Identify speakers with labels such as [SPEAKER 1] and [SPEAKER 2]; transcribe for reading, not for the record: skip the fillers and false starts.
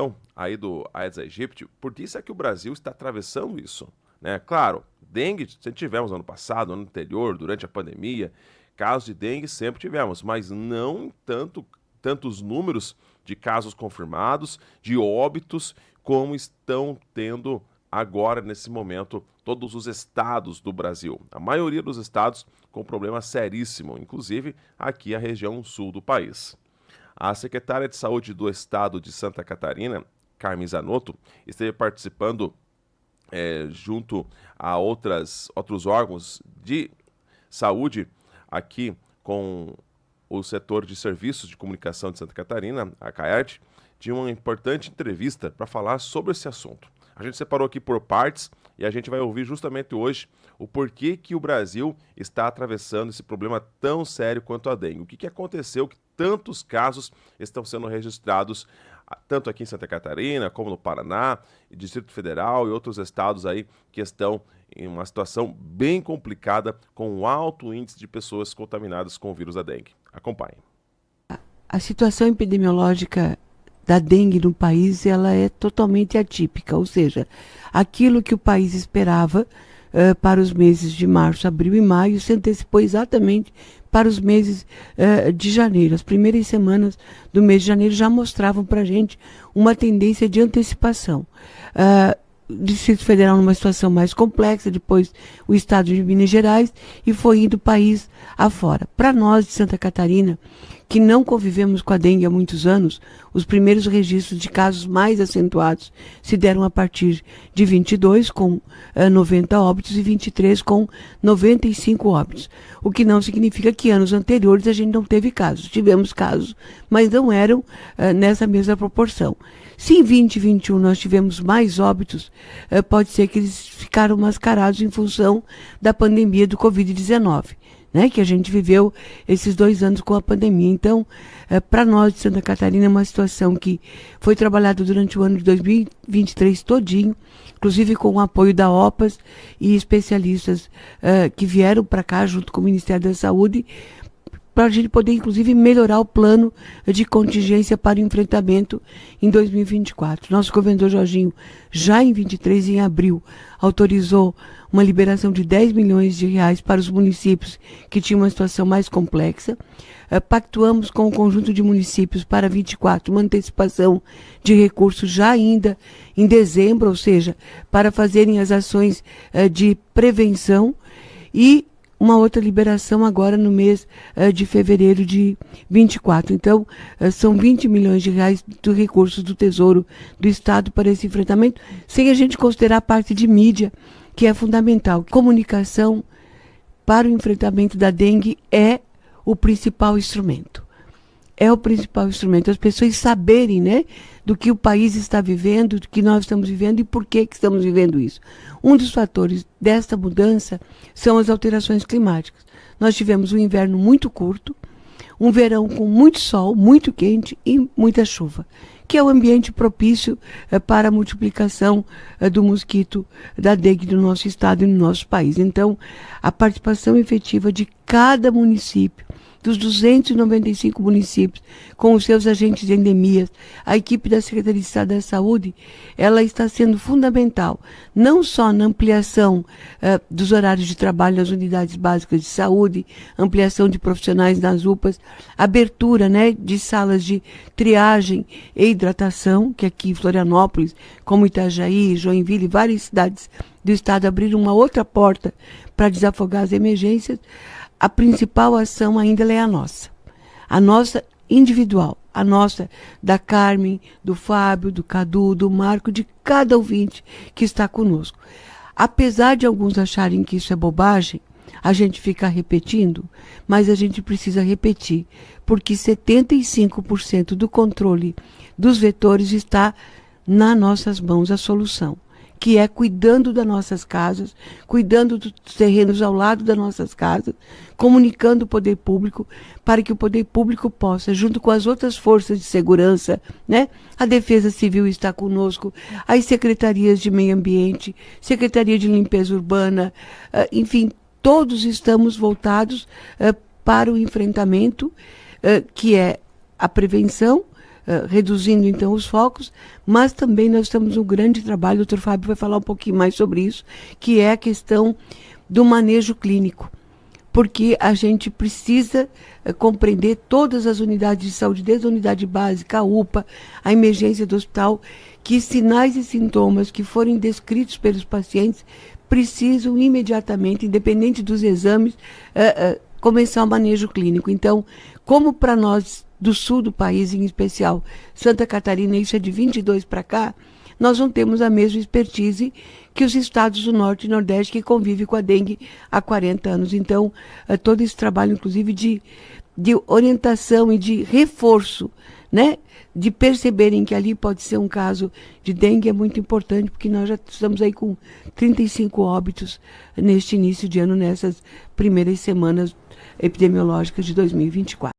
[SPEAKER 1] região aí do Aedes aegypti, por isso é que o Brasil está atravessando isso, né? Claro, dengue sempre tivemos ano passado, ano anterior, durante a pandemia, casos de dengue sempre tivemos, mas não tantos números de casos confirmados, de óbitos, como estão tendo agora, nesse momento, todos os estados do Brasil. A maioria dos estados com problema seríssimo, inclusive aqui a região sul do país. A secretária de Saúde do estado de Santa Catarina, Carmen Zanotto, esteve participando junto a outros órgãos de saúde aqui com o setor de serviços de comunicação de Santa Catarina, a CAERT, de uma importante entrevista para falar sobre esse assunto. A gente separou aqui por partes e a gente vai ouvir justamente hoje o porquê que o Brasil está atravessando esse problema tão sério quanto a dengue. O que aconteceu que tantos casos estão sendo registrados tanto aqui em Santa Catarina como no Paraná, Distrito Federal e outros estados aí que estão em uma situação bem complicada com um alto índice de pessoas contaminadas com o vírus da dengue. Acompanhe.
[SPEAKER 2] A situação epidemiológica da dengue no país, ela é totalmente atípica, ou seja, aquilo que o país esperava para os meses de março, abril e maio se antecipou exatamente para os meses de janeiro. As primeiras semanas do mês de janeiro já mostravam para a gente uma tendência de antecipação. O Distrito Federal numa situação mais complexa, depois o estado de Minas Gerais e foi indo o país afora. Para nós de Santa Catarina, que não convivemos com a dengue há muitos anos, os primeiros registros de casos mais acentuados se deram a partir de 22, com 90 óbitos, e 23 com 95 óbitos. O que não significa que anos anteriores a gente não teve casos. Tivemos casos, mas não eram nessa mesma proporção. Se em 2021 nós tivemos mais óbitos, pode ser que eles ficaram mascarados em função da pandemia do Covid-19. Né, que a gente viveu esses 2 anos com a pandemia. Então, para nós de Santa Catarina é uma situação que foi trabalhada durante o ano de 2023 todinho, inclusive com o apoio da OPAS e especialistas que vieram para cá junto com o Ministério da Saúde, para a gente poder, inclusive, melhorar o plano de contingência para o enfrentamento em 2024. Nosso governador Jorginho, já em 23, em abril, autorizou uma liberação de 10 milhões de reais para os municípios que tinham uma situação mais complexa. Pactuamos com o conjunto de municípios para 24, uma antecipação de recursos já ainda em dezembro, ou seja, para fazerem as ações de prevenção, e uma outra liberação agora no mês de fevereiro de 24. Então, são 20 milhões de reais dos recursos do Tesouro do Estado para esse enfrentamento, sem a gente considerar a parte de mídia, que é fundamental. Comunicação para o enfrentamento da dengue é o principal instrumento. É o principal instrumento. As pessoas saberem, né, do que o país está vivendo, do que nós estamos vivendo e por que estamos vivendo isso. Um dos fatores desta mudança são as alterações climáticas. Nós tivemos um inverno muito curto, um verão com muito sol, muito quente e muita chuva, que é o ambiente propício para a multiplicação do mosquito da dengue no nosso estado e no nosso país. Então, a participação efetiva de cada município, dos 295 municípios, com os seus agentes de endemias, a equipe da Secretaria de Estado da Saúde, ela está sendo fundamental, não só na ampliação dos horários de trabalho nas unidades básicas de saúde, ampliação de profissionais nas UPAs, abertura, né, de salas de triagem e hidratação, que aqui em Florianópolis, como Itajaí, Joinville e várias cidades do estado abriram uma outra porta para desafogar as emergências. A principal ação ainda é a nossa individual, a nossa da Carmen, do Fábio, do Cadu, do Marco, de cada ouvinte que está conosco. Apesar de alguns acharem que isso é bobagem, a gente fica repetindo, mas a gente precisa repetir, porque 75% do controle dos vetores está nas nossas mãos, a solução, que é cuidando das nossas casas, cuidando dos terrenos ao lado das nossas casas, comunicando o poder público, para que o poder público possa, junto com as outras forças de segurança, né? A Defesa Civil está conosco, as secretarias de meio ambiente, Secretaria de Limpeza Urbana, enfim, todos estamos voltados para o enfrentamento, que é a prevenção, reduzindo então os focos, mas também nós estamos um grande trabalho, o Dr. Fábio vai falar um pouquinho mais sobre isso, que é a questão do manejo clínico, porque a gente precisa compreender todas as unidades de saúde, desde a unidade básica, a UPA, a emergência do hospital, que sinais e sintomas que forem descritos pelos pacientes precisam imediatamente, independente dos exames, começar o manejo clínico. Então, como para nós do sul do país, em especial Santa Catarina, isso é de 22 para cá, nós não temos a mesma expertise que os estados do Norte e Nordeste, que convivem com a dengue há 40 anos. Então, todo esse trabalho, inclusive, de orientação e de reforço, né, de perceberem que ali pode ser um caso de dengue é muito importante, porque nós já estamos aí com 35 óbitos neste início de ano, nessas primeiras semanas epidemiológicas de 2024.